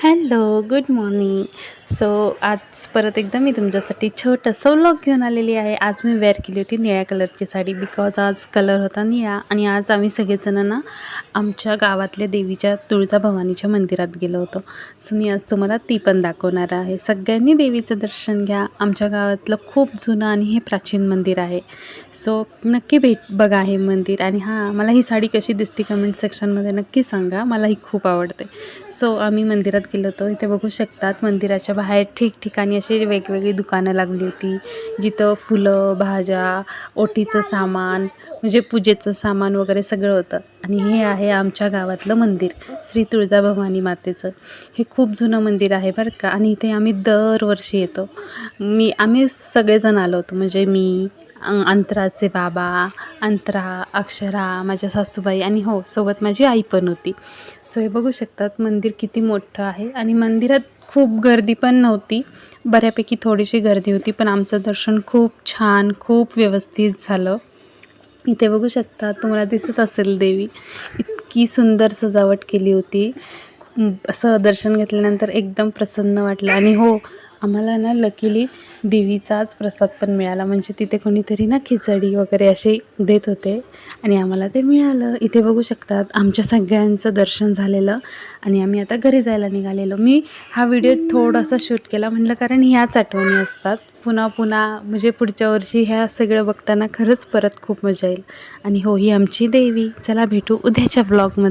Hello, good morning. So आज परत एकदा मी तुमच्यासाठी छोटंसं व्लॉग घेऊन आलेली आहे. आज मी वेअर केली होती निळ्या कलरची साडी, बिकॉज आज कलर होता निळा. आणि आज आम्ही सगळेजण ना आमच्या गावातल्या देवीच्या तुळजाभवानीच्या मंदिरात गेलो होतो. सो मी आज तुम्हाला ती पण दाखवणार आहे. सगळ्यांनी देवीचं दर्शन घ्या. आमच्या गावातलं खूप जुनं आणि हे प्राचीन मंदिर आहे. सो नक्की बघा हे मंदिर. आणि हां, मला ही साडी कशी दिसते कमेंट सेक्शनमध्ये नक्की सांगा. मला ही खूप आवडते. सो आम्ही मंदिरात गेलो होतो. इथे बघू शकतात मंदिराच्या बाहेर ठिकठिकाणी अशी वेगवेगळी दुकानं लागली होती, जिथं फुलं, भाज्या, ओटीचं सामान, म्हणजे पूजेचं सामान वगैरे सगळं होतं. आणि हे आहे आमच्या गावातलं मंदिर, श्री तुळजाभवानी मातेचं. हे खूप जुनं मंदिर आहे बरं का. आणि इथे आम्ही दरवर्षी येतो. आम्ही सगळेजण आलो होतो, म्हणजे मी, अंतराचे बाबा, अंतरा, अक्षरा, माझ्या सासूबाई आणि हो, सोबत माझी आई पण होती. सो हे बघू शकतात मंदिर किती मोठं आहे. आणि मंदिरात खूप गर्दी पण नव्हती, बऱ्यापैकी थोडीशी गर्दी होती, पण आमचं दर्शन खूप छान, खूप व्यवस्थित झालं. इथे बघू शकता, तुम्हाला दिसत असेल देवी, इतकी सुंदर सजावट केली होती. असं दर्शन घेतल्यानंतर एकदम प्रसन्न वाटलं. आणि हो, आम्हाला ना लकीली देवीचाच प्रसाद पण मिळाला, म्हणजे तिथे कोणीतरी ना खिचडी वगैरे असे देत होते आणि आम्हाला ते मिळालं. इथे बघू शकतात आमच्या सगळ्यांचं दर्शन झालेलं आणि आम्ही आता घरी जायला निघालेलो. मी हा व्हिडिओ थोडासा शूट केला, म्हटलं कारण ह्याच आठवणी असतात पुन्हा पुन्हा, म्हणजे पुढच्या वर्षी ह्या सगळं बघताना खरंच परत खूप मजा येईल. आणि हो, ही आमची देवी. चला भेटू उद्याच्या ब्लॉगमध्ये.